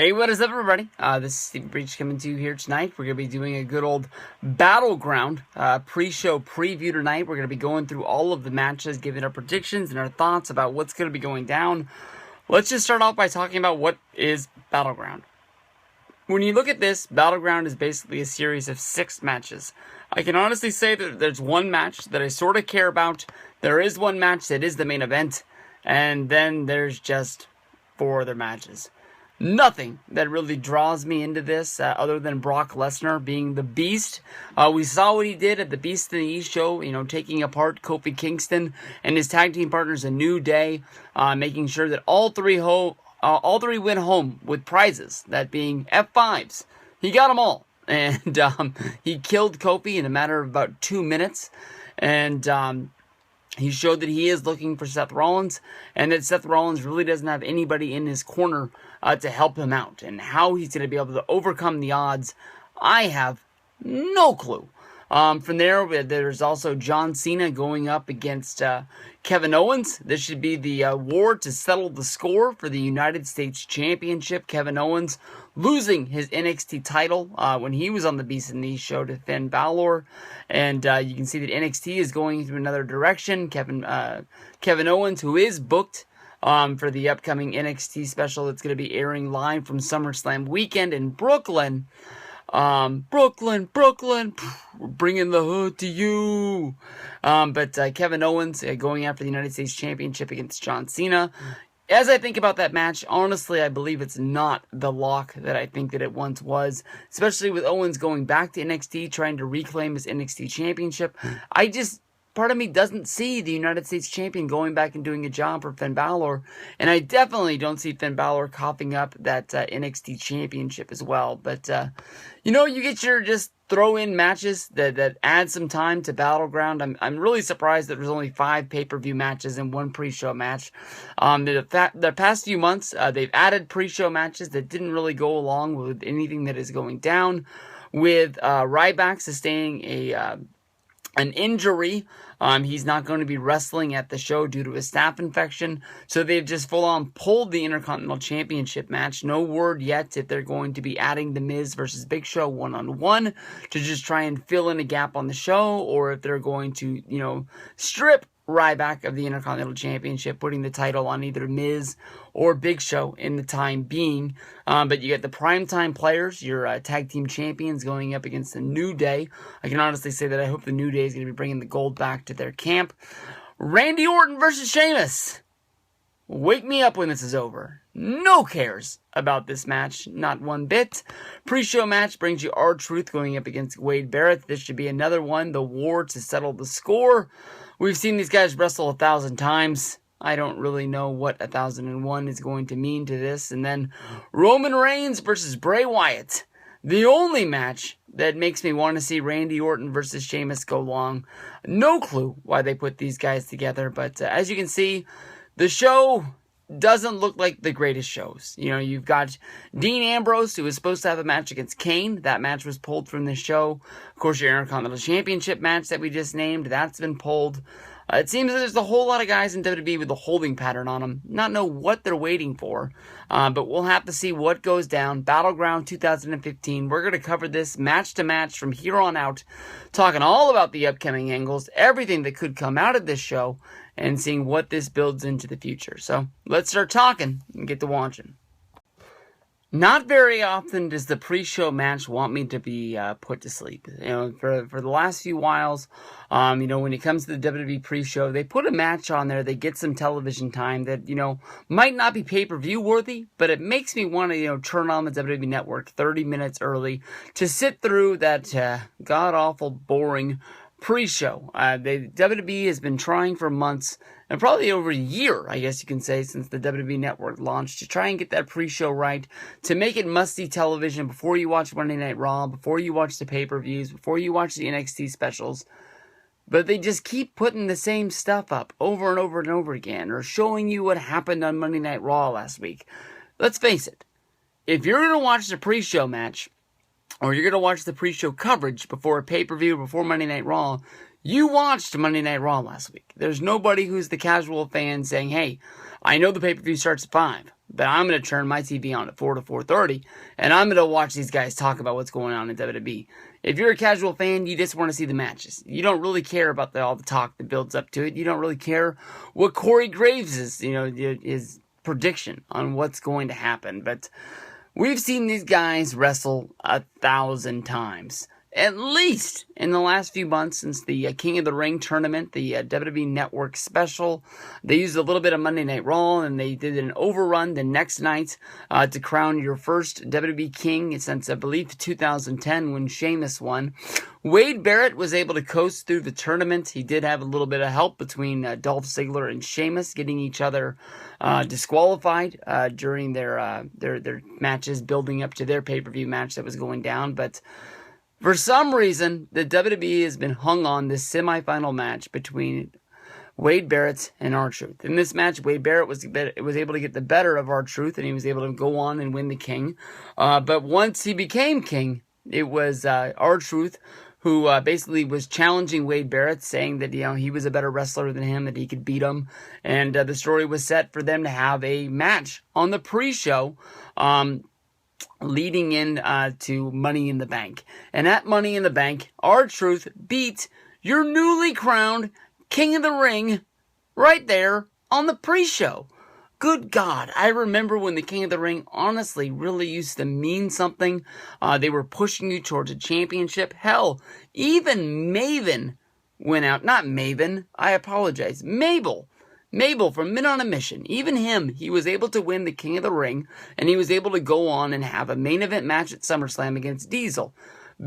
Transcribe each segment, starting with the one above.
Hey, what is up, everybody? This is Steve Breach coming to you here tonight. We're going to be doing a good old Battleground pre-show preview tonight. We're going to be going through all of the matches, giving our predictions and our thoughts about what's going to be going down. Let's just start off by talking about what is Battleground. When you look at this, Battleground is basically a series of 6 matches. I can honestly say that there's one match that I sort of care about. There is one match that is the main event, and then there's just 4 other matches. Nothing that really draws me into this other than Brock Lesnar being the Beast. We saw what he did at the Beast in the East show, taking apart Kofi Kingston and his tag team partners A New Day, making sure that all three went home with prizes, that being F5s. He got them all, and he killed Kofi in a matter of about 2 minutes, and he showed that he is looking for Seth Rollins, and that Seth Rollins really doesn't have anybody in his corner to help him out. And how he's going to be able to overcome the odds, I have no clue. From there, there's also John Cena going up against Kevin Owens. This should be the war to settle the score for the United States Championship. Kevin Owens losing his NXT title when he was on the Beast in the East show to Finn Balor. And you can see that NXT is going into another direction. Kevin Owens, who is booked for the upcoming NXT special that's going to be airing live from SummerSlam weekend in Brooklyn. Brooklyn, we're bringing the hood to you. But Kevin Owens going after the United States Championship against John Cena. As I think about that match, honestly, I believe it's not the lock that I think that it once was, especially with Owens going back to NXT, trying to reclaim his NXT Championship. Part of me doesn't see the United States Champion going back and doing a job for Finn Balor, and I definitely don't see Finn Balor coughing up that NXT Championship as well. But, you get your just throw-in matches that add some time to Battleground. I'm really surprised that there's only 5 pay-per-view matches and 1 pre-show match. The past few months, they've added pre-show matches that didn't really go along with anything that is going down, with Ryback sustaining an injury. He's not going to be wrestling at the show due to a staph infection, so they've just full-on pulled the Intercontinental Championship match. No word yet if they're going to be adding The Miz versus Big Show one-on-one to just try and fill in a gap on the show, or if they're going to, strip Ryback of the Intercontinental Championship, putting the title on either Miz or Big Show in the time being. But you get the primetime players, your tag team champions, going up against the New Day. I can honestly say that I hope the New Day is going to be bringing the gold back to their camp. Randy Orton versus Sheamus. Wake me up when this is over. No cares about this match, not one bit. Pre-show match brings you R-Truth going up against Wade Barrett. This should be another one, the war to settle the score. We've seen these guys wrestle 1,000 times. I don't really know what 1,001 is going to mean to this. And then Roman Reigns versus Bray Wyatt. The only match that makes me want to see Randy Orton versus Sheamus go long. No clue why they put these guys together. But as you can see, the show doesn't look like the greatest shows. You've got Dean Ambrose, who was supposed to have a match against Kane. That match was pulled from the show. Of course, your Intercontinental Championship match that we just named, that's been pulled. It seems that there's a whole lot of guys in WWE with a holding pattern on them. Not know what they're waiting for, but we'll have to see what goes down. Battleground 2015. We're going to cover this match to match from here on out, talking all about the upcoming angles, everything that could come out of this show, and seeing what this builds into the future. So let's start talking and get to watching. Not very often does the pre-show match want me to be put to sleep. For the last few whiles, when it comes to the WWE pre-show, they put a match on there, they get some television time that, might not be pay-per-view worthy, but it makes me want to, turn on the WWE Network 30 minutes early to sit through that god-awful, boring pre-show. The WWE has been trying for months, and probably over a year, I guess you can say, since the WWE Network launched, to try and get that pre-show right, to make it must-see television before you watch Monday Night Raw, before you watch the pay-per-views, before you watch the NXT specials. But they just keep putting the same stuff up over and over and over again, or showing you what happened on Monday Night Raw last week. Let's face it, if you're going to watch the pre-show match, or you're going to watch the pre-show coverage before a pay-per-view, before Monday Night Raw, You watched Monday Night Raw last week. There's nobody who's the casual fan saying, hey, I know the pay-per-view starts at 5, but I'm going to turn my TV on at 4 to 4:30, and I'm going to watch these guys talk about what's going on in WWE. If you're a casual fan, you just want to see the matches. You don't really care about all the talk that builds up to it. You don't really care what Corey Graves is, his prediction on what's going to happen. But we've seen these guys wrestle 1,000 times. At least in the last few months since the King of the Ring tournament, the WWE Network special. They used a little bit of Monday Night Raw, and they did an overrun the next night to crown your first WWE King since, I believe, 2010 when Sheamus won. Wade Barrett was able to coast through the tournament. He did have a little bit of help between Dolph Ziggler and Sheamus, getting each other disqualified during their matches building up to their pay-per-view match that was going down. But for some reason, the WWE has been hung on this semifinal match between Wade Barrett and R-Truth. In this match, Wade Barrett was able to get the better of R-Truth, and he was able to go on and win the King. But once he became King, it was R-Truth who basically was challenging Wade Barrett, saying that he was a better wrestler than him, that he could beat him. And the story was set for them to have a match on the pre-show, leading in to Money in the Bank. And at Money in the Bank, R-Truth beat your newly crowned King of the Ring right there on the pre-show. Good God, I remember when the King of the Ring honestly really used to mean something. They were pushing you towards a championship. Hell, even Maven went out. Not Maven, I apologize. Mabel from Men on a Mission, even him, he was able to win the King of the Ring, and he was able to go on and have a main event match at SummerSlam against Diesel.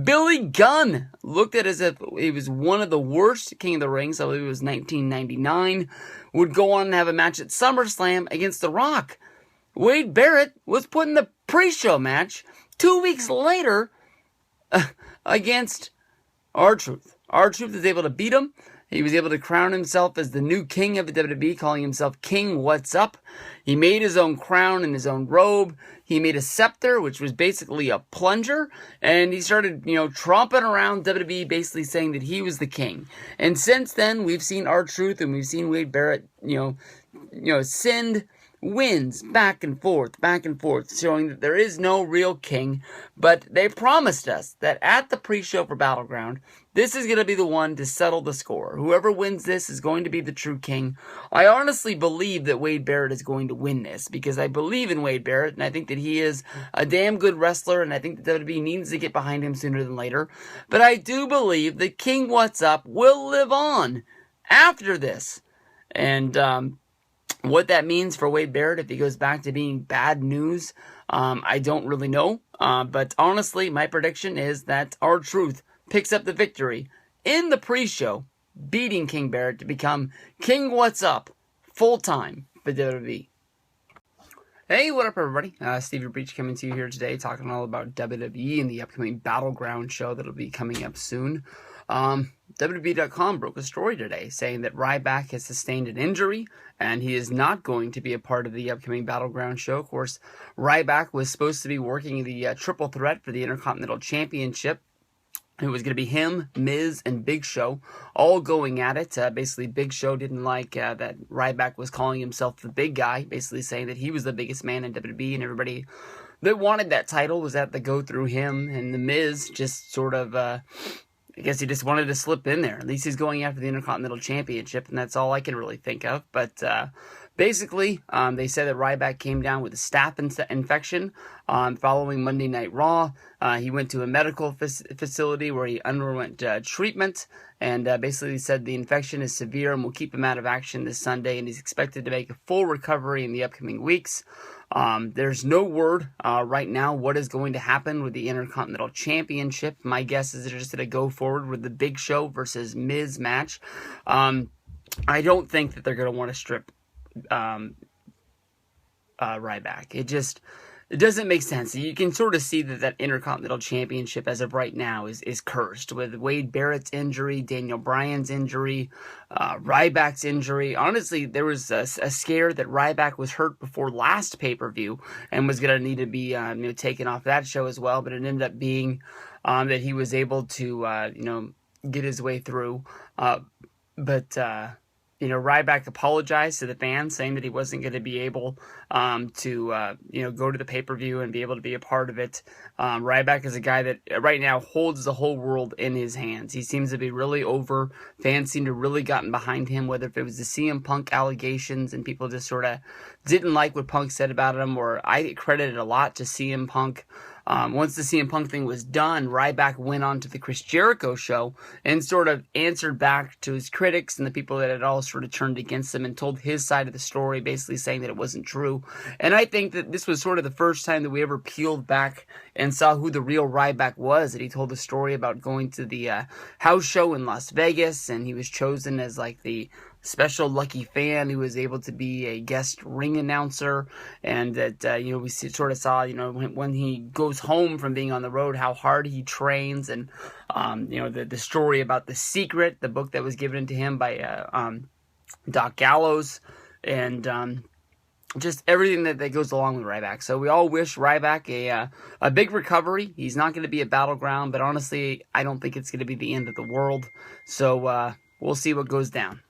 Billy Gunn looked at it as if he was one of the worst King of the Rings, I believe it was 1999, would go on and have a match at SummerSlam against The Rock. Wade Barrett was put in the pre-show match 2 weeks later against R-Truth. R-Truth was able to beat him. He was able to crown himself as the new king of the WWE, calling himself King What's Up. He made his own crown and his own robe. He made a scepter, which was basically a plunger. And he started, tromping around WWE, basically saying that he was the king. And since then, we've seen R-Truth and we've seen Wade Barrett, send wins back and forth, showing that there is no real king. But they promised us that at the pre-show for Battleground, this is going to be the one to settle the score. Whoever wins this is going to be the true king. I honestly believe that Wade Barrett is going to win this because I believe in Wade Barrett and I think that he is a damn good wrestler and I think that WWE needs to get behind him sooner than later. But I do believe that King What's Up will live on after this. And what that means for Wade Barrett if he goes back to being bad news, I don't really know. But honestly, my prediction is that R-Truth picks up the victory in the pre-show, beating King Barrett to become King What's Up full-time for WWE. Hey, what up, everybody? Stevie Breach coming to you here today, talking all about WWE and the upcoming Battleground show that'll be coming up soon. WWE.com broke a story today saying that Ryback has sustained an injury and he is not going to be a part of the upcoming Battleground show. Of course, Ryback was supposed to be working the triple threat for the Intercontinental Championship. It was going to be him, Miz, and Big Show all going at it. Basically, Big Show didn't like that Ryback was calling himself the big guy, basically saying that he was the biggest man in WWE, and everybody that wanted that title was at the go through him. And the Miz just sort of, I guess he just wanted to slip in there. At least he's going after the Intercontinental Championship, and that's all I can really think of. But basically, they said that Ryback came down with a staph infection following Monday Night Raw. He went to a medical facility where he underwent treatment, and basically said the infection is severe and will keep him out of action this Sunday, and he's expected to make a full recovery in the upcoming weeks. There's no word right now what is going to happen with the Intercontinental Championship. My guess is they're just going to go forward with the Big Show versus Miz match. I don't think that they're going to want to strip Ryback. It doesn't make sense. You can sort of see that Intercontinental Championship as of right now is cursed with Wade Barrett's injury, Daniel Bryan's injury, Ryback's injury. Honestly, there was a scare that Ryback was hurt before last pay-per-view and was going to need to be taken off that show as well, but it ended up being that he was able to get his way through. But Ryback apologized to the fans, saying that he wasn't going to be able to go to the pay-per-view and be able to be a part of it. Ryback is a guy that right now holds the whole world in his hands. He seems to be really over. Fans seem to really gotten behind him, whether if it was the CM Punk allegations and people just sort of didn't like what Punk said about him, or I credited a lot to CM Punk. Once the CM Punk thing was done, Ryback went on to the Chris Jericho show and sort of answered back to his critics and the people that had all sort of turned against him and told his side of the story, basically saying that it wasn't true. And I think that this was sort of the first time that we ever peeled back and saw who the real Ryback was. That he told the story about going to the house show in Las Vegas, and he was chosen as like the special lucky fan who was able to be a guest ring announcer, and that we sort of saw when he goes home from being on the road how hard he trains, and the story about The Secret, the book that was given to him by Doc Gallows, and just everything that goes along with Ryback. So we all wish Ryback a big recovery. He's not going to be at Battleground, but honestly, I don't think it's going to be the end of the world. So we'll see what goes down.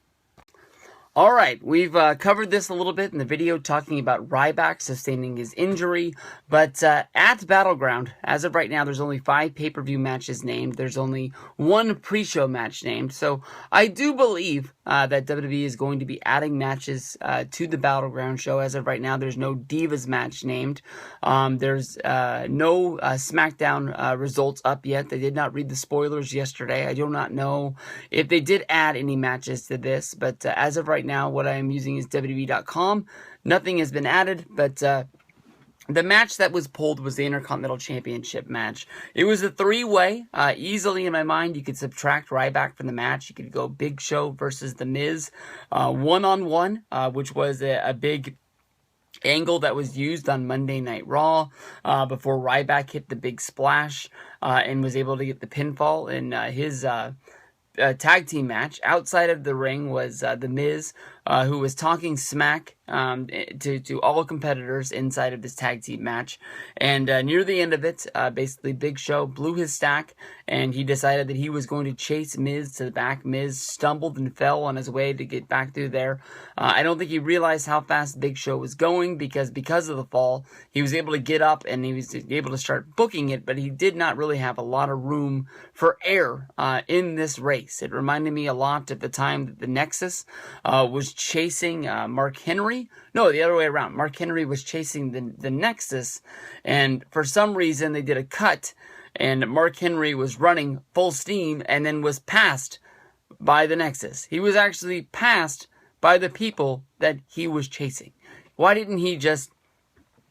All right, we've covered this a little bit in the video talking about Ryback sustaining his injury, but at Battleground, as of right now, there's only 5 pay-per-view matches named. There's only 1 pre-show match named, so I do believe that WWE is going to be adding matches to the Battleground show. As of right now, there's no Divas match named. There's no SmackDown results up yet. They did not read the spoilers yesterday. I do not know if they did add any matches to this, but as of right now, what I am using is WWE.com. Nothing has been added, but the match that was pulled was the Intercontinental Championship match. It was a 3-way. Easily in my mind, you could subtract Ryback from the match. You could go Big Show versus The Miz, one-on-one, which was a big angle that was used on Monday Night Raw before Ryback hit the big splash and was able to get the pinfall in his tag team match. Outside of the ring was The Miz, who was talking smack to all competitors inside of this tag team match. And near the end of it, basically Big Show blew his stack, and he decided that he was going to chase Miz to the back. Miz stumbled and fell on his way to get back through there. I don't think he realized how fast Big Show was going, because of the fall, he was able to get up and he was able to start booking it, but he did not really have a lot of room for air in this race. It reminded me a lot of the time that the Nexus was chasing Mark Henry. No, the other way around. Mark Henry was chasing the Nexus, and for some reason they did a cut, and Mark Henry was running full steam and then was passed by the Nexus. He was actually passed by the people that he was chasing. Why didn't he just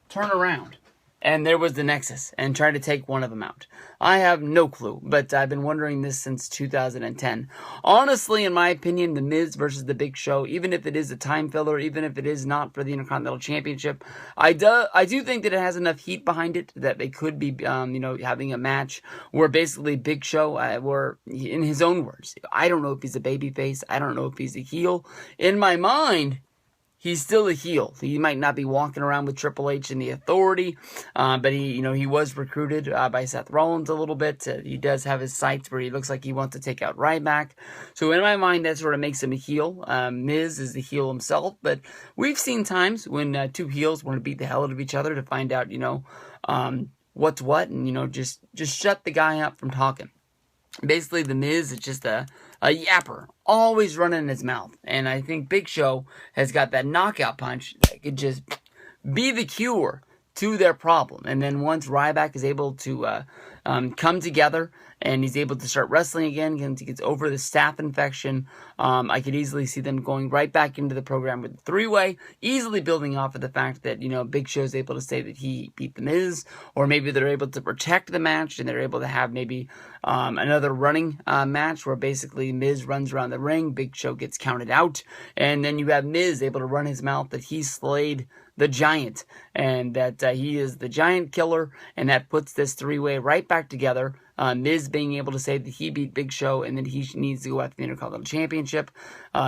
turn around and there was the Nexus and try to take one of them out? I have no clue, but I've been wondering this since 2010. Honestly, in my opinion, The Miz versus The Big Show, even if it is a time filler, even if it is not for the Intercontinental Championship, I do think that it has enough heat behind it that they could be, having a match where basically Big Show, where in his own words, I don't know if he's a babyface, I don't know if he's a heel. In my mind, he's still a heel. He might not be walking around with Triple H and the Authority, but he was recruited by Seth Rollins a little bit. He does have his sights where he looks like he wants to take out Ryback. So in my mind, that sort of makes him a heel. Miz is the heel himself, but we've seen times when 2 heels want to beat the hell out of each other to find out, what's what, and just shut the guy up from talking. Basically, The Miz is just a yapper, always running his mouth. And I think Big Show has got that knockout punch that could just be the cure to their problem. And then once Ryback is able to come together and he's able to start wrestling again, once he gets over the staph infection, I could easily see them going right back into the program with the 3-way, easily building off of the fact that, Big Show's able to say that he beat The Miz, or maybe they're able to protect the match and they're able to have maybe another running match where basically Miz runs around the ring, Big Show gets counted out, and then you have Miz able to run his mouth that he slayed the Giant, and that he is the Giant Killer, and that puts this 3-way right back together. Miz being able to say that he beat Big Show and that he needs to go after the Intercontinental Championship.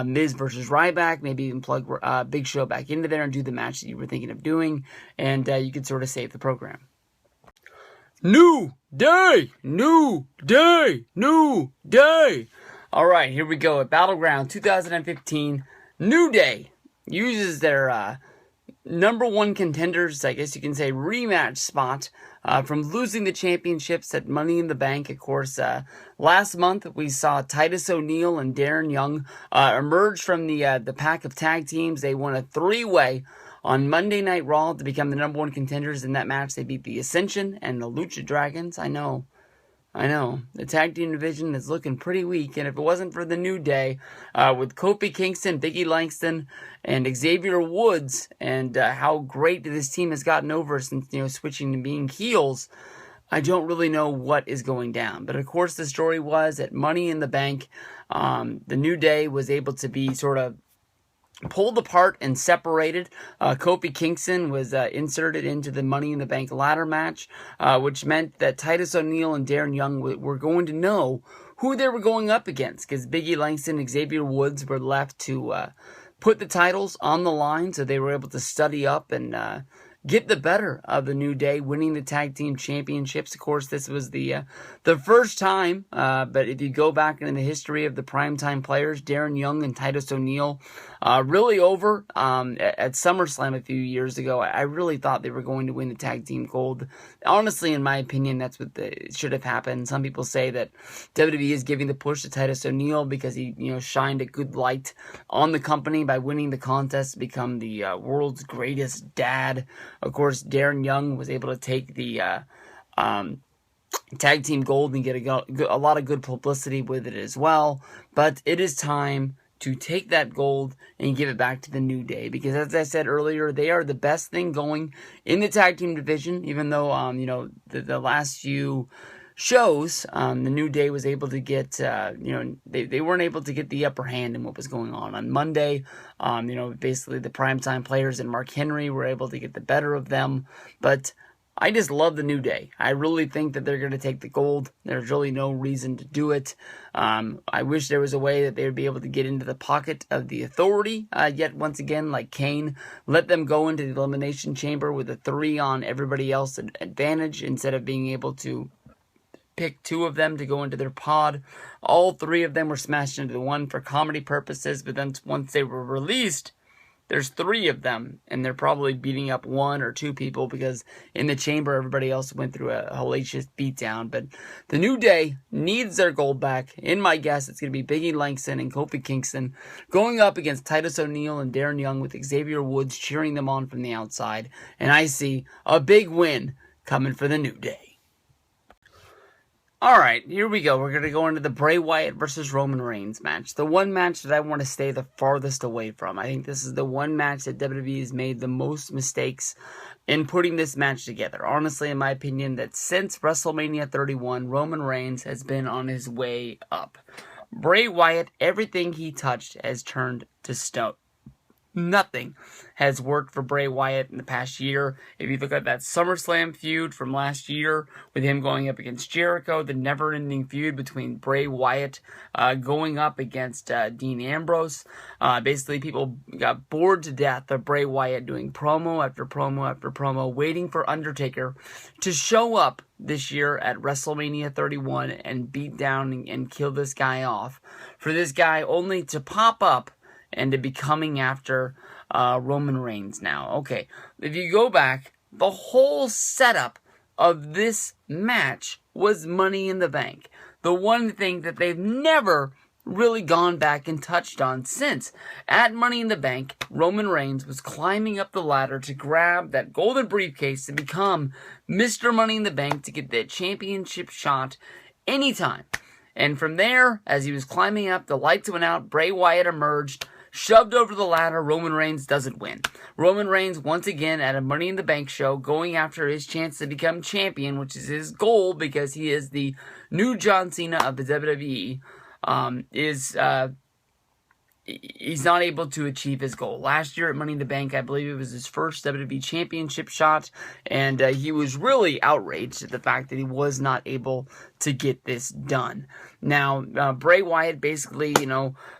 Miz versus Ryback, maybe even plug Big Show back into there and do the match that you were thinking of doing, and you could sort of save the program. New day, new day, new day. All right, here we go at Battleground 2015. New Day uses their number one contenders, I guess you can say, rematch spot from losing the championships at Money in the Bank. Of course, last month we saw Titus O'Neil and Darren Young emerge from the pack of tag teams. They won a three-way on Monday Night Raw to become the number one contenders. In that match, they beat the Ascension and the Lucha Dragons. I know. The tag team division is looking pretty weak, and if it wasn't for the New Day, with Kofi Kingston, Biggie Langston, and Xavier Woods, and how great this team has gotten over since, switching to being heels, I don't really know what is going down. But of course, the story was at Money in the Bank, the New Day was able to be sort of pulled apart and separated. Kofi Kingston was inserted into the Money in the Bank ladder match, which meant that Titus O'Neil and Darren Young were going to know who they were going up against, because Biggie Langston and Xavier Woods were left to put the titles on the line, so they were able to study up and get the better of the New Day, winning the tag team championships. Of course, this was the first time, but if you go back in the history of the primetime players, Darren Young and Titus O'Neil, really over at SummerSlam a few years ago. I really thought they were going to win the tag team gold. Honestly, in my opinion, that's what should have happened. Some people say that WWE is giving the push to Titus O'Neil because he, shined a good light on the company by winning the contest to become the world's greatest dad. Of course, Darren Young was able to take the tag team gold and get a lot of good publicity with it as well. But it is time to take that gold and give it back to the New Day, because as I said earlier, they are the best thing going in the tag team division. Even though the last few shows, the New Day was able to get, they weren't able to get the upper hand in what was going on Monday. Basically the primetime players and Mark Henry were able to get the better of them. But I just love the New Day. I really think that they're going to take the gold. There's really no reason to do it. I wish there was a way that they would be able to get into the pocket of the Authority, yet once again, like Kane, let them go into the Elimination Chamber with a 3 on everybody else advantage instead of being able to pick 2 of them to go into their pod. All 3 of them were smashed into the one for comedy purposes, but then once they were released, there's 3 of them, and they're probably beating up 1 or 2 people because in the chamber, everybody else went through a hellacious beatdown. But the New Day needs their gold back. In my guess, it's going to be Biggie Langston and Kofi Kingston going up against Titus O'Neil and Darren Young with Xavier Woods cheering them on from the outside. And I see a big win coming for the New Day. Alright, here we go. We're going to go into the Bray Wyatt versus Roman Reigns match. The one match that I want to stay the farthest away from. I think this is the one match that WWE has made the most mistakes in putting this match together. Honestly, in my opinion, that since WrestleMania 31, Roman Reigns has been on his way up. Bray Wyatt, everything he touched has turned to stone. Nothing has worked for Bray Wyatt in the past year. If you look at that SummerSlam feud from last year with him going up against Jericho, the never-ending feud between Bray Wyatt going up against Dean Ambrose. Basically, people got bored to death of Bray Wyatt doing promo after promo after promo, waiting for Undertaker to show up this year at WrestleMania 31 and beat down and kill this guy off. For this guy only to pop up and to be coming after Roman Reigns now. Okay, if you go back, the whole setup of this match was Money in the Bank. The one thing that they've never really gone back and touched on since. At Money in the Bank, Roman Reigns was climbing up the ladder to grab that golden briefcase to become Mr. Money in the Bank to get that championship shot anytime. And from there, as he was climbing up, the lights went out, Bray Wyatt emerged, shoved over the ladder. Roman Reigns doesn't win. Roman Reigns, once again, at a Money in the Bank show, going after his chance to become champion, which is his goal because he is the new John Cena of the WWE, he's not able to achieve his goal. Last year at Money in the Bank, I believe it was his first WWE Championship shot, and he was really outraged at the fact that he was not able to get this done. Now, Bray Wyatt basically,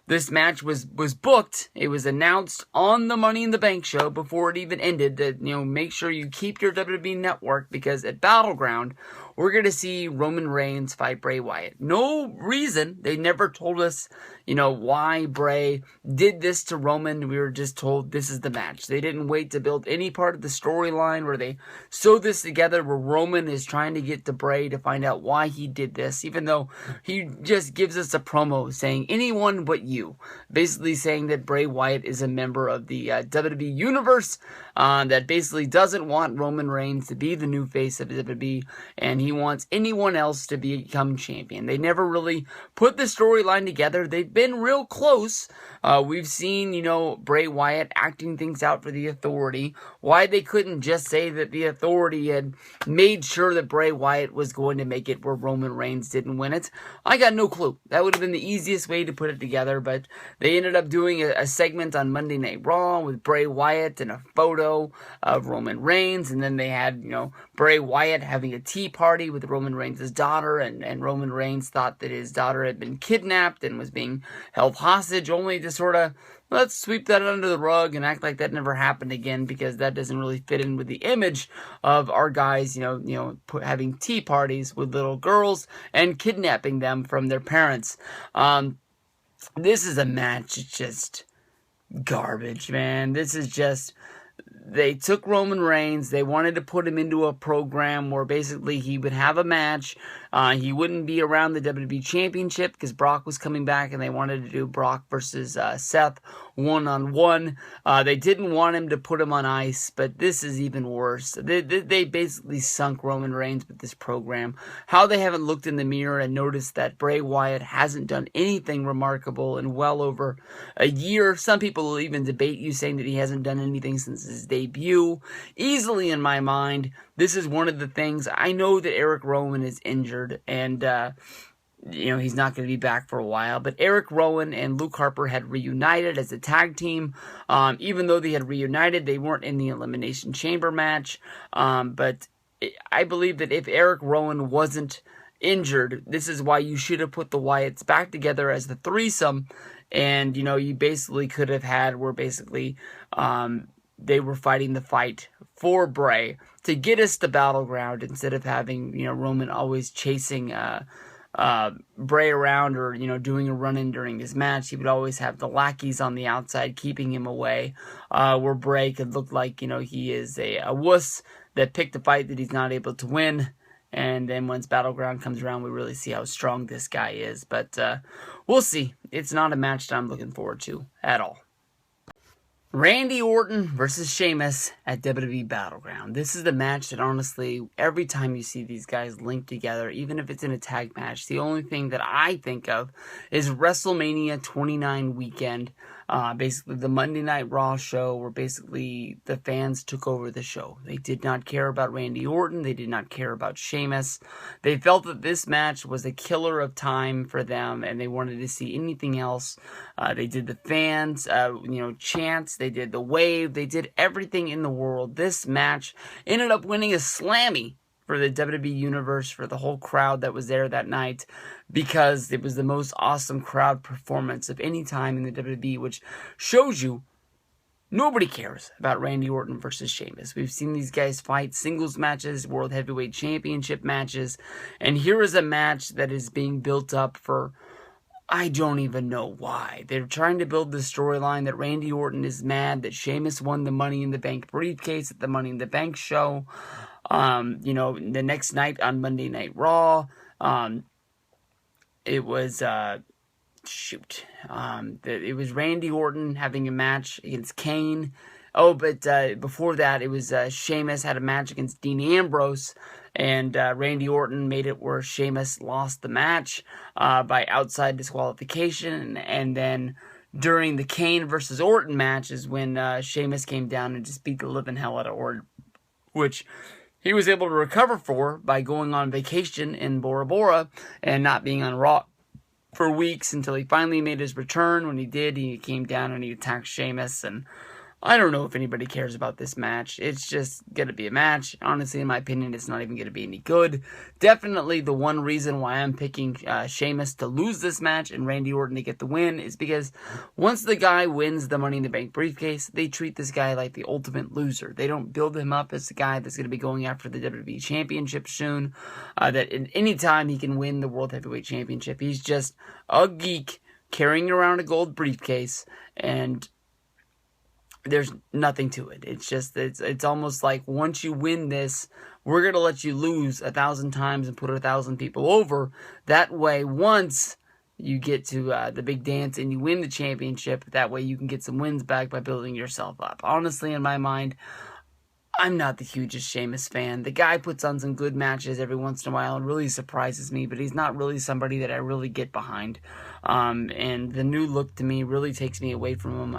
this match was booked. It was announced on the Money in the Bank show before it even ended that, make sure you keep your WWE network, because at Battleground, we're going to see Roman Reigns fight Bray Wyatt. No reason. They never told us, why Bray did this to Roman. We were just told this is the match. They didn't wait to build any part of the storyline where they sew this together, where Roman is trying to get to Bray to find out why he did this, even though he just gives us a promo saying anyone but you. Basically saying that Bray Wyatt is a member of the WWE Universe that basically doesn't want Roman Reigns to be the new face of WWE, and he wants anyone else to become champion. They never really put the storyline together. They've been real close. We've seen, Bray Wyatt acting things out for the Authority. Why they couldn't just say that the Authority had made sure that Bray Wyatt was going to make it where Roman Reigns didn't win it, I got no clue. That would have been the easiest way to put it together, but they ended up doing a segment on Monday Night Raw with Bray Wyatt and a photo of Roman Reigns, and then they had, Bray Wyatt having a tea party with Roman Reigns' daughter, and Roman Reigns thought that his daughter had been kidnapped and was being held hostage, only to sort of, let's sweep that under the rug and act like that never happened again, because that doesn't really fit in with the image of our guys, having tea parties with little girls and kidnapping them from their parents. This is a match, it's just garbage, man. This is just, they took Roman Reigns, they wanted to put him into a program where basically he would have a match, he wouldn't be around the WWE Championship because Brock was coming back, and they wanted to do Brock versus Seth one-on-one. They didn't want him to put him on ice, but this is even worse. They basically sunk Roman Reigns with this program. How they haven't looked in the mirror and noticed that Bray Wyatt hasn't done anything remarkable in well over a year. Some people will even debate you, saying that he hasn't done anything since his debut. Easily in my mind, this is one of the things. I know that Eric Rowan is injured, and he's not going to be back for a while, but Eric Rowan and Luke Harper had reunited as a tag team. Even though they had reunited, they weren't in the Elimination Chamber match. But I believe that if Eric Rowan wasn't injured, this is why you should have put the Wyatts back together as the threesome. And, you basically could have had where basically they were fighting the fight for Bray to get us to Battleground, instead of having, Roman always chasing Bray around, or doing a run-in during his match. He would always have the lackeys on the outside keeping him away, where Bray could look like he is a wuss that picked a fight that he's not able to win. And then once Battleground comes around, we really see how strong this guy is. But we'll see. It's not a match that I'm looking forward to at all. Randy Orton versus Sheamus at WWE Battleground. This is the match that, honestly, every time you see these guys linked together, even if it's in a tag match, the only thing that I think of is WrestleMania 29 weekend. Basically the Monday Night Raw show, where basically the fans took over the show. They did not care about Randy Orton. They did not care about Sheamus. They felt that this match was a killer of time for them, and they wanted to see anything else. They did the fans, chants. They did the wave. They did everything in the world. This match ended up winning a Slammy for the WWE Universe, for the whole crowd that was there that night, because it was the most awesome crowd performance of any time in the WWE, which shows you nobody cares about Randy Orton versus Sheamus. We've seen these guys fight singles matches, World Heavyweight Championship matches, and here is a match that is being built up for, I don't even know why. They're trying to build the storyline that Randy Orton is mad that Sheamus won the Money in the Bank briefcase at the Money in the Bank show. The next night on Monday Night Raw, it was, it was Randy Orton having a match against Kane. Oh, but before that, it was Sheamus had a match against Dean Ambrose, and Randy Orton made it where Sheamus lost the match by outside disqualification, and then during the Kane versus Orton match is when Sheamus came down and just beat the living hell out of Orton, which he was able to recover for by going on vacation in Bora Bora and not being on Raw for weeks until he finally made his return. When he did, he came down and he attacked Sheamus, and I don't know if anybody cares about this match. It's just going to be a match. Honestly, in my opinion, it's not even going to be any good. Definitely the one reason why I'm picking Sheamus to lose this match and Randy Orton to get the win is because once the guy wins the Money in the Bank briefcase, they treat this guy like the ultimate loser. They don't build him up as the guy that's going to be going after the WWE Championship soon. That at any time he can win the World Heavyweight Championship. He's just a geek carrying around a gold briefcase, and there's nothing to it. It's just, it's almost like once you win this, we're going to let you lose 1,000 times and put 1,000 people over. That way, once you get to the big dance and you win the championship, that way you can get some wins back by building yourself up. Honestly, in my mind, I'm not the hugest Sheamus fan. The guy puts on some good matches every once in a while and really surprises me, but he's not really somebody that I really get behind. And the new look to me really takes me away from him.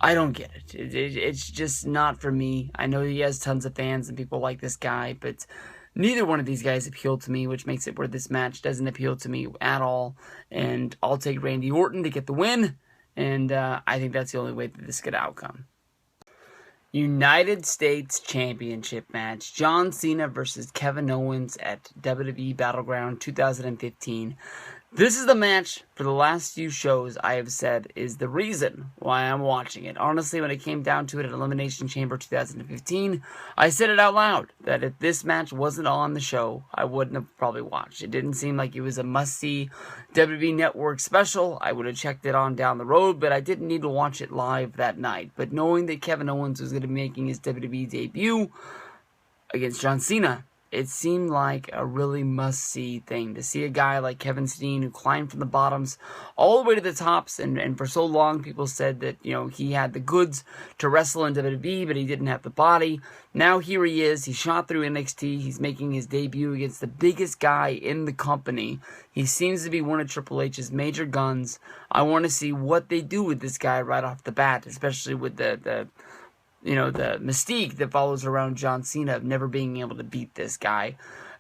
I don't get it. It's just not for me. I know he has tons of fans and people like this guy, but neither one of these guys appeal to me, which makes it where this match doesn't appeal to me at all. And I'll take Randy Orton to get the win, and I think that's the only way that this could outcome. United States Championship match. John Cena versus Kevin Owens at WWE BATTLEGROUND 2015. This is the match for the last few shows I have said is the reason why I'm watching it. Honestly, when it came down to it at Elimination Chamber 2015, I said it out loud that if this match wasn't on the show, I wouldn't have probably watched. It didn't seem like it was a must-see WWE Network special. I would have checked it on down the road, but I didn't need to watch it live that night. But knowing that Kevin Owens was going to be making his WWE debut against John Cena, it seemed like a really must-see thing to see a guy like Kevin Steen who climbed from the bottoms all the way to the tops, and for so long people said that, you know, he had the goods to wrestle in WWE, but he didn't have the body. Now here he is. He shot through NXT. He's making his debut against the biggest guy in the company. He seems to be one of Triple H's major guns. I want to see what they do with this guy right off the bat, especially with the mystique that follows around John Cena of never being able to beat this guy.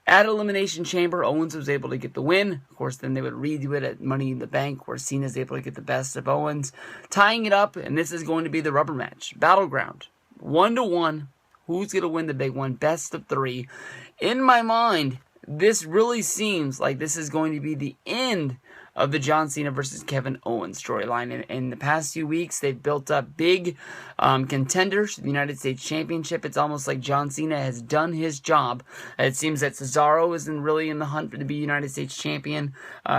At Elimination Chamber, Owens was able to get the win. Of course, then they would redo it at Money in the Bank, where Cena's able to get the best of Owens, tying it up, and this is going to be the rubber match. Battleground. 1-1. Who's going to win the big one? Best of 3. In my mind, this really seems like this is going to be the end of the John Cena versus Kevin Owens storyline. In the past few weeks, they've built up big contenders to the United States Championship. It's almost like John Cena has done his job. It seems that Cesaro isn't really in the hunt to be United States Champion.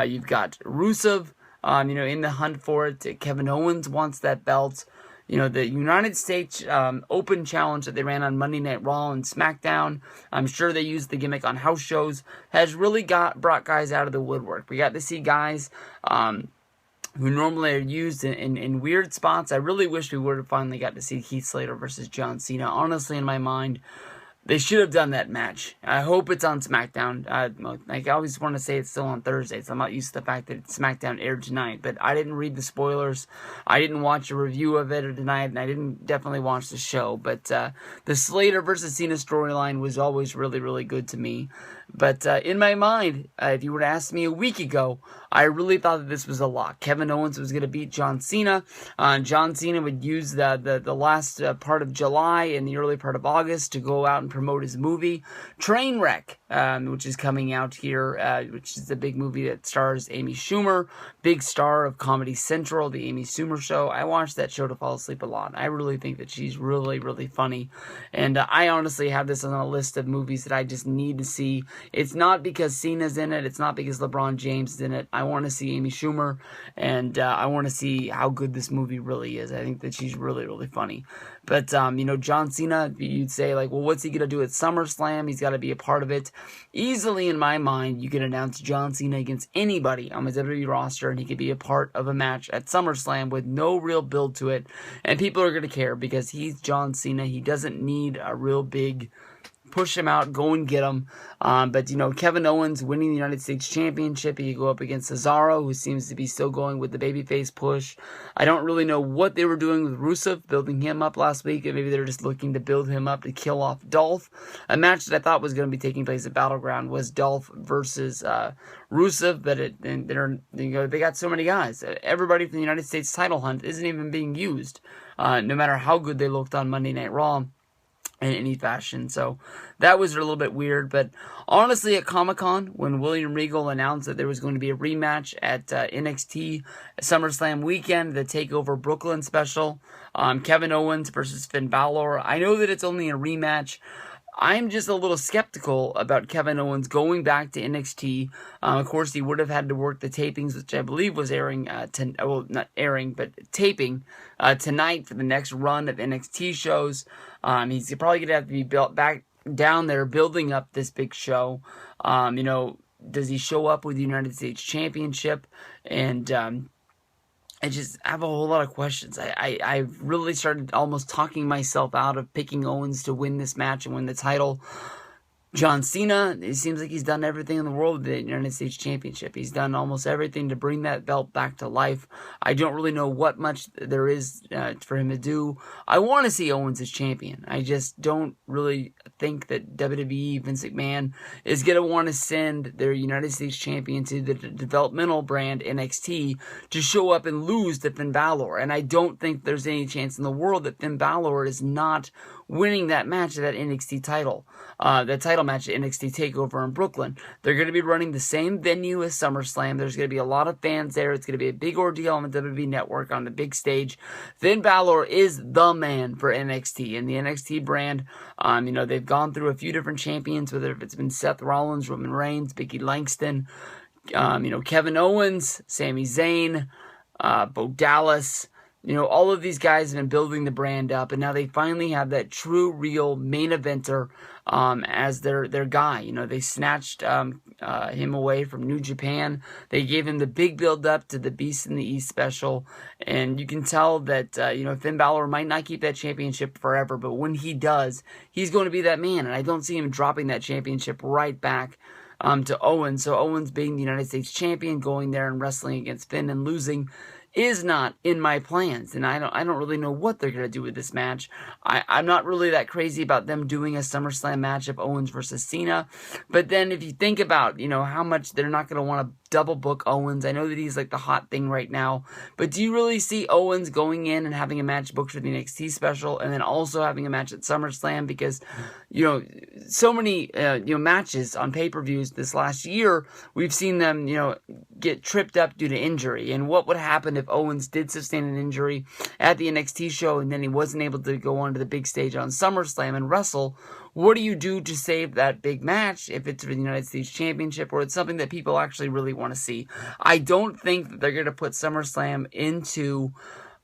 You've got Rusev, in the hunt for it. Kevin Owens wants that belt. You know, the United States Open Challenge that they ran on Monday Night Raw and SmackDown, I'm sure they used the gimmick on house shows, has really brought guys out of the woodwork. We got to see guys who normally are used in weird spots. I really wish we would have finally got to see Heath Slater versus John Cena. Honestly, in my mind, they should have done that match. I hope it's on SmackDown. I always want to say it's still on Thursdays. I'm not used to the fact that SmackDown aired tonight. But I didn't read the spoilers. I didn't watch a review of it tonight. And I didn't definitely watch the show. But the Slater versus Cena storyline was always really, really good to me. But in my mind, if you were to ask me a week ago, I really thought that this was a lock. Kevin Owens was going to beat John Cena. John Cena would use the last part of July and the early part of August to go out and promote his movie, Trainwreck, which is coming out here, which is the big movie that stars Amy Schumer, big star of Comedy Central, the Amy Schumer show. I watched that show to fall asleep a lot. I really think that she's really, really funny. And I honestly have this on a list of movies that I just need to see. It's not because Cena's in it. It's not because LeBron James is in it. I want to see Amy Schumer, and I want to see how good this movie really is. I think that she's really, really funny. But, John Cena, you'd say, like, well, what's he going to do at SummerSlam? He's got to be a part of it. Easily, in my mind, you can announce John Cena against anybody on the WWE roster, and he could be a part of a match at SummerSlam with no real build to it. And people are going to care because he's John Cena. He doesn't need a real big push him out, go and get him. But, Kevin Owens winning the United States Championship, he could go up against Cesaro, who seems to be still going with the babyface push. I don't really know what they were doing with Rusev, building him up last week, and maybe they're just looking to build him up to kill off Dolph. A match that I thought was going to be taking place at Battleground was Dolph versus Rusev, but they got so many guys. Everybody from the United States title hunt isn't even being used, no matter how good they looked on Monday Night Raw in any fashion. So that was a little bit weird. But honestly, at Comic-Con, when William Regal announced that there was going to be a rematch at NXT SummerSlam weekend, the TakeOver Brooklyn special, Kevin Owens versus Finn Balor, I know that it's only a rematch. I'm just a little skeptical about Kevin Owens going back to NXT. Of course, he would have had to work the tapings, which I believe was airing, not airing, but taping tonight for the next run of NXT shows. He's probably going to have to be built back down there, building up this big show. Does he show up with the United States Championship? And I just have a whole lot of questions. I've really started almost talking myself out of picking Owens to win this match and win the title. John Cena, it seems like he's done everything in the world with the United States Championship. He's done almost everything to bring that belt back to life. I don't really know what much there is for him to do. I want to see Owens as champion. I just don't really think that WWE, Vince McMahon, is going to want to send their United States champion to the developmental brand NXT to show up and lose to Finn Balor. And I don't think there's any chance in the world that Finn Balor is not winning that match of that NXT title. That title match at NXT TakeOver in Brooklyn. They're going to be running the same venue as SummerSlam. There's going to be a lot of fans there. It's going to be a big ordeal on the WWE Network on the big stage. Finn Balor is the man for NXT and the NXT brand. They've gone through a few different champions, whether it's been Seth Rollins, Roman Reigns, Biggie Langston, Kevin Owens, Sami Zayn, Bo Dallas. All of these guys have been building the brand up, and now they finally have that true, real main eventer as their guy. They snatched him away from New Japan. They gave him the big build-up to the Beast in the East special, and you can tell that, Finn Balor might not keep that championship forever, but when he does, he's going to be that man, and I don't see him dropping that championship right back to Owens. So Owens being the United States champion, going there and wrestling against Finn and losing is not in my plans, and I don't really know what they're going to do with this match. I'm not really that crazy about them doing a SummerSlam match of Owens versus Cena, but then if you think about, how much they're not going to want to double book Owens. I know that he's like the hot thing right now, but do you really see Owens going in and having a match booked for the NXT special and then also having a match at SummerSlam? Because, so many, matches on pay-per-views this last year, we've seen them, get tripped up due to injury. And what would happen if Owens did sustain an injury at the NXT show and then he wasn't able to go onto the big stage on SummerSlam and wrestle? What do you do to save that big match if it's for the United States Championship or it's something that people actually really want to see? I don't think that they're going to put SummerSlam into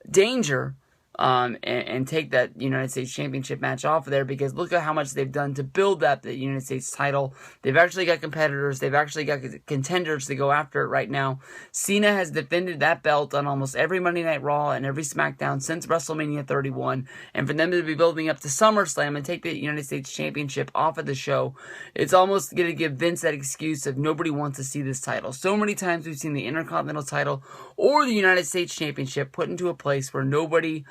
danger and take that United States Championship match off of there, because look at how much they've done to build up the United States title. They've actually got competitors. They've actually got contenders to go after it right now. Cena has defended that belt on almost every Monday Night Raw and every SmackDown since WrestleMania 31, and for them to be building up to SummerSlam and take the United States Championship off of the show, it's almost going to give Vince that excuse of nobody wants to see this title. So many times we've seen the Intercontinental title or the United States Championship put into a place where nobody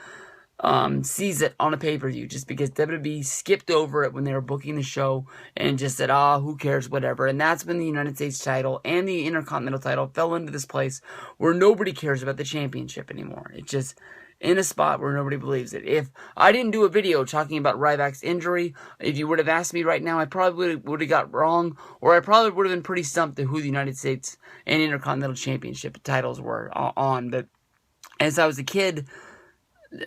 sees it on a pay-per-view just because WWE skipped over it when they were booking the show and just said, who cares, whatever. And that's when the United States title and the Intercontinental title fell into this place where nobody cares about the championship anymore. It's just in a spot where nobody believes it. If I didn't do a video talking about Ryback's injury, if you would have asked me right now, I probably would have got wrong, or I probably would have been pretty stumped to who the United States and Intercontinental Championship titles were on. But as I was a kid,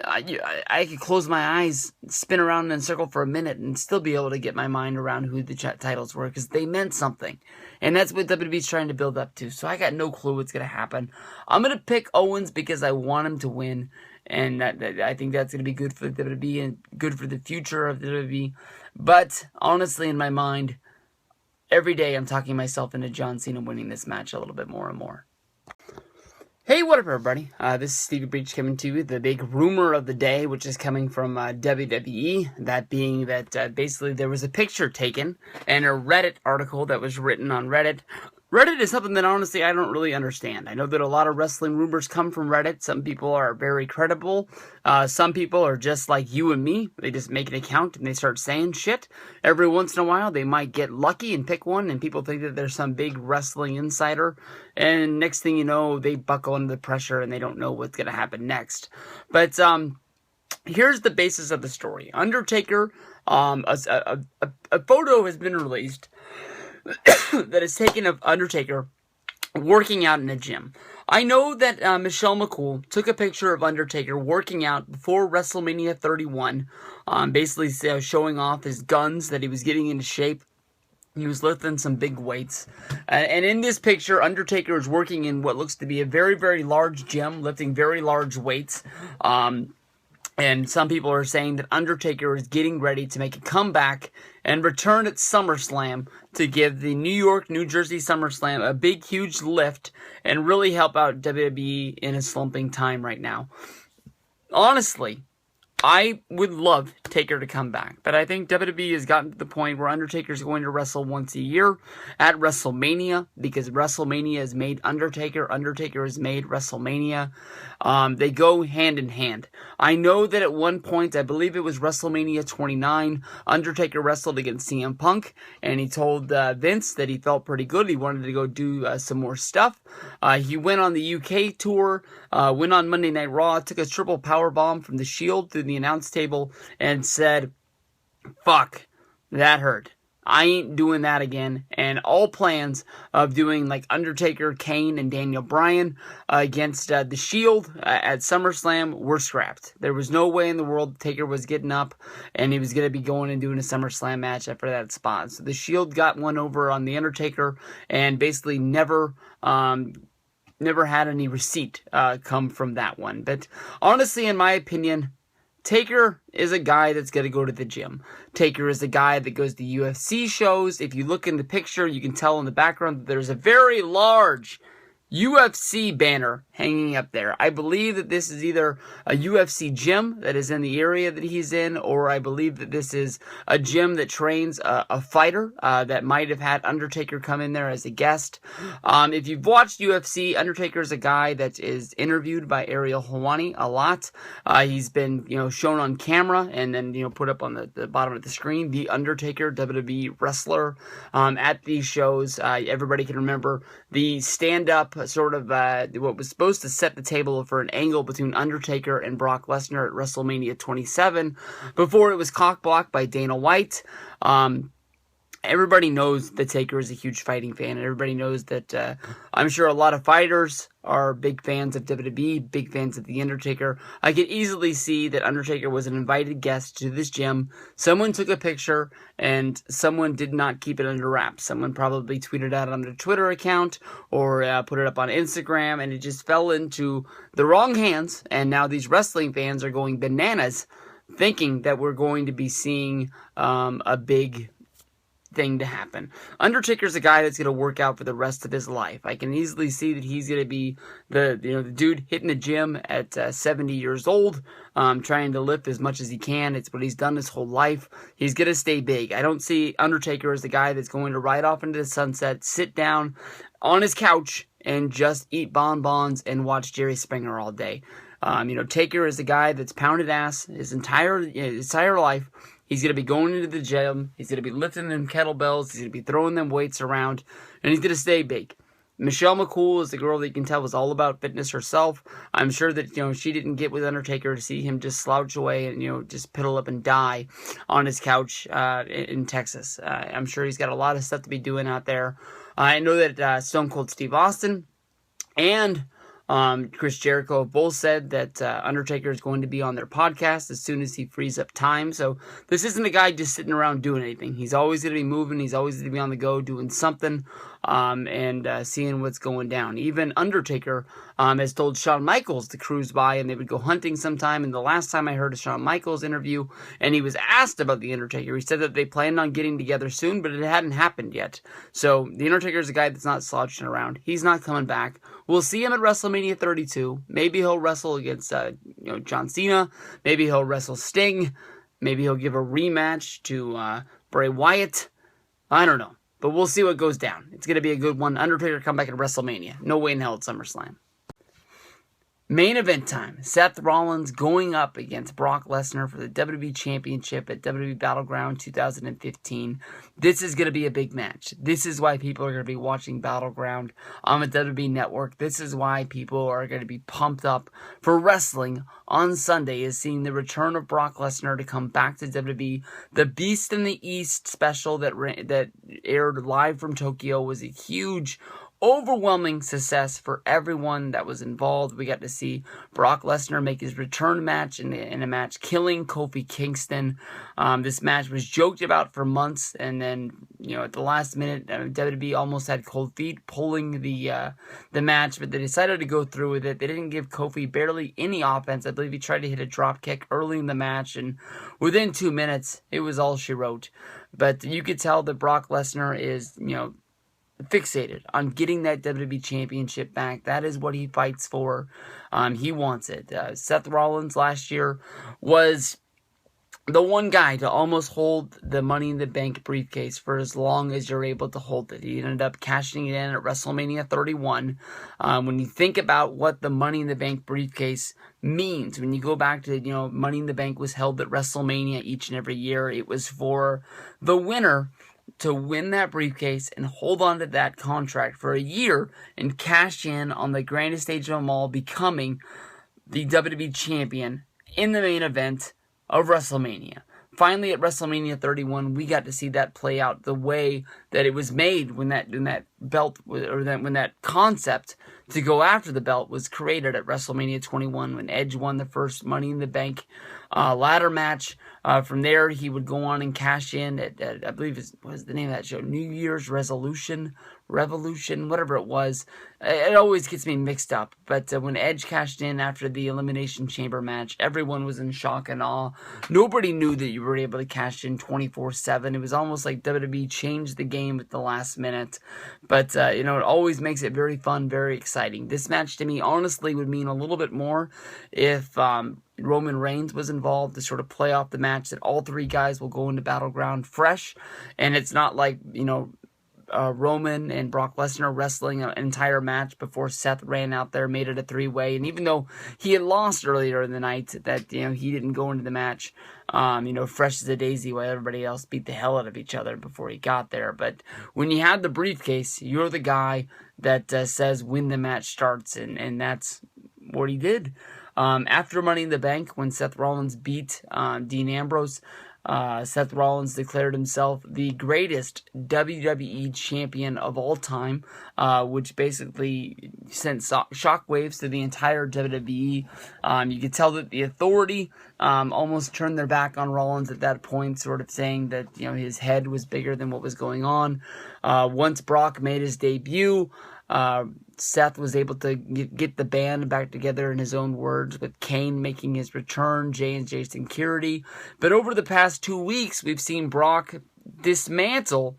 I could close my eyes, spin around in a circle for a minute, and still be able to get my mind around who the titles were, because they meant something. And that's what WWE's trying to build up to. So I got no clue what's going to happen. I'm going to pick Owens because I want him to win. And I think that's going to be good for the WWE and good for the future of the WWE. But honestly, in my mind, every day I'm talking myself into John Cena winning this match a little bit more and more. Hey, what up, everybody? This is Stevie Breach coming to you. The big rumor of the day, which is coming from WWE, that being that basically there was a picture taken and a Reddit article that was written on Reddit. Reddit is something that honestly I don't really understand. I know that a lot of wrestling rumors come from Reddit. Some people are very credible. Some people are just like you and me. They just make an account and they start saying shit. Every once in a while they might get lucky and pick one and people think that there's some big wrestling insider. And next thing you know, they buckle under the pressure and they don't know what's going to happen next. But here's the basis of the story. Undertaker, a photo has been released that is taken of Undertaker working out in a gym. I know that Michelle McCool took a picture of Undertaker working out before WrestleMania 31, basically showing off his guns, that he was getting into shape. He was lifting some big weights. And in this picture, Undertaker is working in what looks to be a very, very large gym, lifting very large weights. And some people are saying that Undertaker is getting ready to make a comeback and return at SummerSlam to give the New York, New Jersey SummerSlam a big, huge lift and really help out WWE in a slumping time right now. Honestly, I would love Taker to come back, but I think WWE has gotten to the point where Undertaker is going to wrestle once a year at WrestleMania, because WrestleMania has made Undertaker, Undertaker has made WrestleMania. They go hand in hand. I know that at one point, I believe it was WrestleMania 29, Undertaker wrestled against CM Punk, and he told Vince that he felt pretty good. He wanted to go do some more stuff. He went on the UK tour, went on Monday Night Raw, took a triple powerbomb from the Shield through the announce table, and said, fuck, that hurt. I ain't doing that again. And all plans of doing like Undertaker, Kane, and Daniel Bryan against the Shield at SummerSlam were scrapped. There was no way in the world Taker was getting up and he was going to be going and doing a SummerSlam match after that spot. So the Shield got one over on the Undertaker and basically never had any receipt come from that one. But honestly, in my opinion, Taker is a guy that's going to go to the gym. Taker is a guy that goes to UFC shows. If you look in the picture, you can tell in the background that there's a very large UFC banner hanging up there. I believe that this is either a UFC gym that is in the area that he's in, or I believe that this is a gym that trains a fighter that might have had Undertaker come in there as a guest. If you've watched UFC, Undertaker is a guy that is interviewed by Ariel Helwani a lot. He's been, shown on camera and then, put up on the bottom of the screen. The Undertaker, WWE wrestler, at these shows. Everybody can remember the stand-up sort of what was supposed to set the table for an angle between Undertaker and Brock Lesnar at WrestleMania 27 before it was cock-blocked by Dana White. Everybody knows that Taker is a huge fighting fan, and everybody knows that I'm sure a lot of fighters are big fans of WWE, big fans of The Undertaker. I could easily see that Undertaker was an invited guest to this gym. Someone took a picture, and someone did not keep it under wraps. Someone probably tweeted out on their Twitter account or put it up on Instagram, and it just fell into the wrong hands, and now these wrestling fans are going bananas thinking that we're going to be seeing a big thing to happen. Undertaker's a guy that's going to work out for the rest of his life. I can easily see that he's going to be the dude hitting the gym at 70 years old, trying to lift as much as he can. It's what he's done his whole life. He's going to stay big. I don't see Undertaker as the guy that's going to ride off into the sunset, sit down on his couch, and just eat bonbons and watch Jerry Springer all day. Taker is the guy that's pounded ass his entire life. He's going to be going into the gym. He's going to be lifting them kettlebells. He's going to be throwing them weights around. And he's going to stay big. Michelle McCool is the girl that you can tell was all about fitness herself. I'm sure that, she didn't get with Undertaker to see him just slouch away and, just piddle up and die on his couch in Texas. I'm sure he's got a lot of stuff to be doing out there. I know that Stone Cold Steve Austin and Chris Jericho both said that Undertaker is going to be on their podcast as soon as he frees up time. So this isn't a guy just sitting around doing anything. He's always going to be moving. He's always going to be on the go doing something and seeing what's going down. Even Undertaker has told Shawn Michaels to cruise by and they would go hunting sometime. And the last time I heard a Shawn Michaels interview and he was asked about The Undertaker, he said that they planned on getting together soon, but it hadn't happened yet. So The Undertaker is a guy that's not slouching around. He's not coming back. We'll see him at WrestleMania 32. Maybe he'll wrestle against John Cena. Maybe he'll wrestle Sting. Maybe he'll give a rematch to Bray Wyatt. I don't know. But we'll see what goes down. It's going to be a good one. Undertaker come back at WrestleMania. No way in hell at SummerSlam. Main event time. Seth Rollins going up against Brock Lesnar for the WWE Championship at WWE Battleground 2015. This is going to be a big match. This is why people are going to be watching Battleground on the WWE Network. This is why people are going to be pumped up for wrestling on Sunday, is seeing the return of Brock Lesnar to come back to WWE. The Beast in the East special that aired live from Tokyo was a huge, overwhelming success for everyone that was involved. We got to see Brock Lesnar make his return match in a match killing Kofi Kingston. This match was joked about for months, and then at the last minute, WWE almost had cold feet pulling the match, but they decided to go through with it. They didn't give Kofi barely any offense. I believe he tried to hit a drop kick early in the match, and within 2 minutes, it was all she wrote. But you could tell that Brock Lesnar is fixated on getting that WWE Championship back. That is what he fights for. He wants it. Seth Rollins last year was the one guy to almost hold the Money in the Bank briefcase for as long as you're able to hold it. He ended up cashing it in at WrestleMania 31. When you think about what the Money in the Bank briefcase means, when you go back to, Money in the Bank was held at WrestleMania each and every year. It was for the winner to win that briefcase and hold on to that contract for a year and cash in on the grandest stage of them all, becoming the WWE Champion in the main event of WrestleMania. Finally, at WrestleMania 31, we got to see that play out the way that it was made when that belt, or when that concept to go after the belt was created at WrestleMania 21, when Edge won the first Money in the Bank ladder match. From there, he would go on and cash in at I believe what was the name of that show? New Year's Revolution, whatever it was. It always gets me mixed up. But when Edge cashed in after the Elimination Chamber match, everyone was in shock and awe. Nobody knew that you were able to cash in 24/7. It was almost like WWE changed the game at the last minute. But, it always makes it very fun, very exciting. This match, to me, honestly, would mean a little bit more if Roman Reigns was involved to sort of play off the match, that all three guys will go into Battleground fresh, and it's not like, Roman and Brock Lesnar wrestling an entire match before Seth ran out there, made it a three-way, and even though he had lost earlier in the night, that, he didn't go into the match, fresh as a daisy while everybody else beat the hell out of each other before he got there. But when you have the briefcase, you're the guy that says when the match starts, and that's what he did. After Money in the Bank, when Seth Rollins beat Dean Ambrose, Seth Rollins declared himself the greatest WWE champion of all time, which basically sent shockwaves to the entire WWE. You could tell that the Authority almost turned their back on Rollins at that point, sort of saying that his head was bigger than what was going on. Once Brock made his debut, Seth was able to get the band back together, in his own words, with Kane making his return, J&J Security. But over the past 2 weeks, we've seen Brock dismantle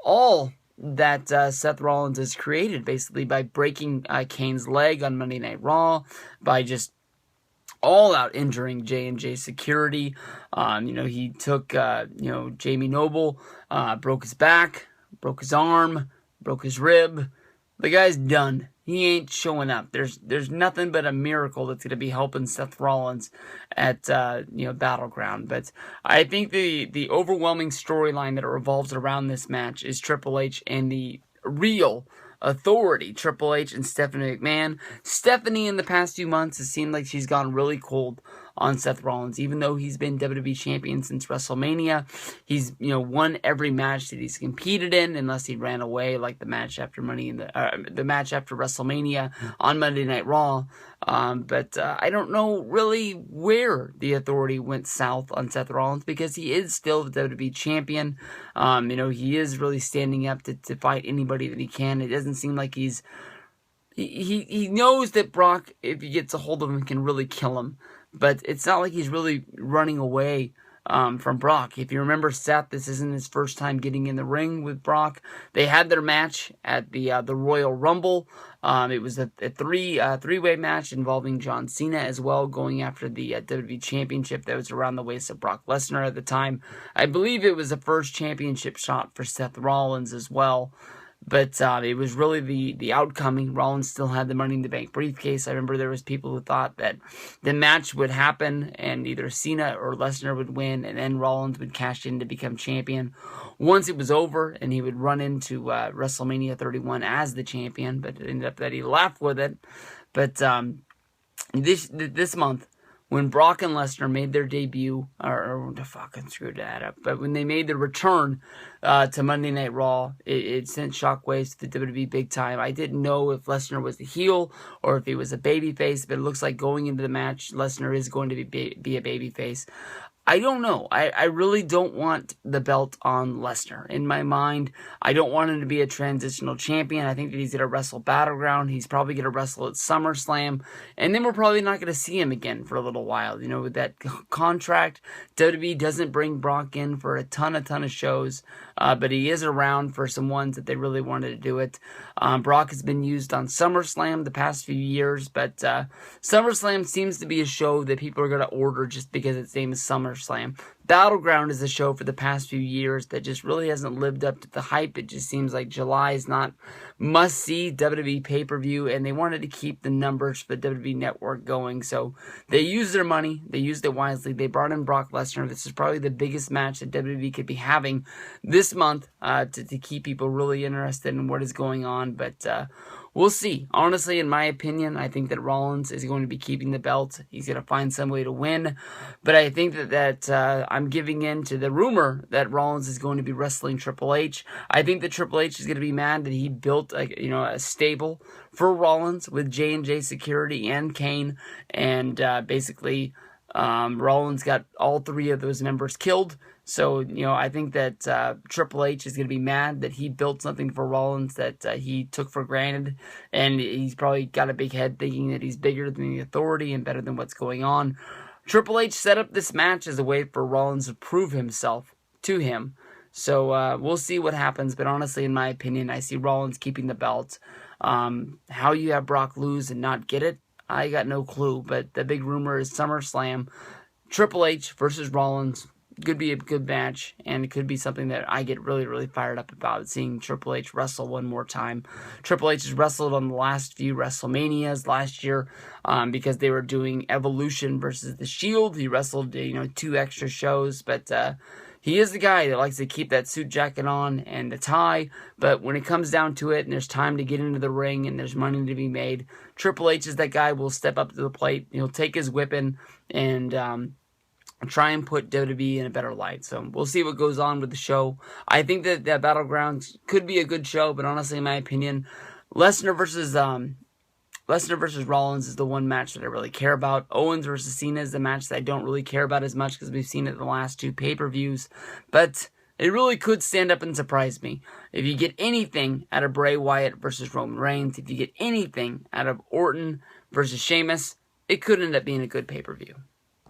all that Seth Rollins has created, basically by breaking Kane's leg on Monday Night Raw, by just all out injuring J&J Security. He took, Jamie Noble, broke his back, broke his arm, broke his rib. The guy's done. He ain't showing up. There's nothing but a miracle that's going to be helping Seth Rollins at Battleground. But I think the overwhelming storyline that revolves around this match is Triple H and the real Authority, Triple H and Stephanie McMahon. Stephanie, in the past few months, has seemed like she's gone really cold on Seth Rollins, even though he's been WWE champion since WrestleMania. He's won every match that he's competed in, unless he ran away, like the match after the match after WrestleMania on Monday Night Raw. But I don't know really where the Authority went south on Seth Rollins, because he is still the WWE champion. He is really standing up to fight anybody that he can. It doesn't seem like he knows that Brock, if he gets a hold of him, can really kill him. But it's not like he's really running away from Brock. If you remember Seth, this isn't his first time getting in the ring with Brock. They had their match at the Royal Rumble. It was a three-way match involving John Cena as well, going after the WWE Championship that was around the waist of Brock Lesnar at the time. I believe it was the first championship shot for Seth Rollins as well. But it was really the outcoming. Rollins still had the Money in the Bank briefcase. I remember there was people who thought that the match would happen and either Cena or Lesnar would win, and then Rollins would cash in to become champion. Once it was over, and he would run into WrestleMania 31 as the champion, but it ended up that he left with it. But this month, when Brock and Lesnar made their debut, or fucking screwed that up, but when they made the return to Monday Night Raw, it sent shockwaves to the WWE big time. I didn't know if Lesnar was the heel or if he was a babyface, but it looks like going into the match, Lesnar is going to be a babyface. I don't know. I really don't want the belt on Lesnar. In my mind, I don't want him to be a transitional champion. I think that he's going to wrestle Battleground. He's probably going to wrestle at SummerSlam. And then we're probably not going to see him again for a little while. You know, with that contract, WWE doesn't bring Brock in for a ton of shows. But he is around for some ones that they really wanted to do it. Brock has been used on SummerSlam the past few years. But SummerSlam seems to be a show that people are going to order just because its name is SummerSlam. Battleground is a show for the past few years that just really hasn't lived up to the hype. It just seems like July is not must-see WWE pay-per-view, and they wanted to keep the numbers for the WWE Network going. So they used their money. They used it wisely. They brought in Brock Lesnar. This is probably the biggest match that WWE could be having this month to keep people really interested in what is going on. But we'll see. Honestly, in my opinion, I think that Rollins is going to be keeping the belt. He's going to find some way to win. But I think that I'm giving in to the rumor that Rollins is going to be wrestling Triple H. I think that Triple H is going to be mad that he built a stable for Rollins with J&J Security and Kane. And basically, Rollins got all three of those members killed. So, I think that Triple H is going to be mad that he built something for Rollins that he took for granted. And he's probably got a big head thinking that he's bigger than the authority and better than what's going on. Triple H set up this match as a way for Rollins to prove himself to him. So, we'll see what happens. But honestly, in my opinion, I see Rollins keeping the belt. How you have Brock lose and not get it, I got no clue. But the big rumor is SummerSlam. Triple H versus Rollins. Could be a good match, and it could be something that I get really fired up about, seeing Triple H wrestle one more time. Triple H has wrestled on the last few WrestleManias last year because they were doing Evolution versus The Shield. He wrestled 2 extra shows, but he is the guy that likes to keep that suit jacket on and the tie, but when it comes down to it and there's time to get into the ring and there's money to be made, Triple H is that guy who will step up to the plate. He'll take his whipping and try and put WWE in a better light. So we'll see what goes on with the show. I think that Battlegrounds could be a good show, but honestly, in my opinion, Lesnar versus Rollins is the one match that I really care about. Owens versus Cena is the match that I don't really care about as much because we've seen it in the last 2 pay-per-views. But it really could stand up and surprise me. If you get anything out of Bray Wyatt versus Roman Reigns, if you get anything out of Orton versus Sheamus, it could end up being a good pay-per-view.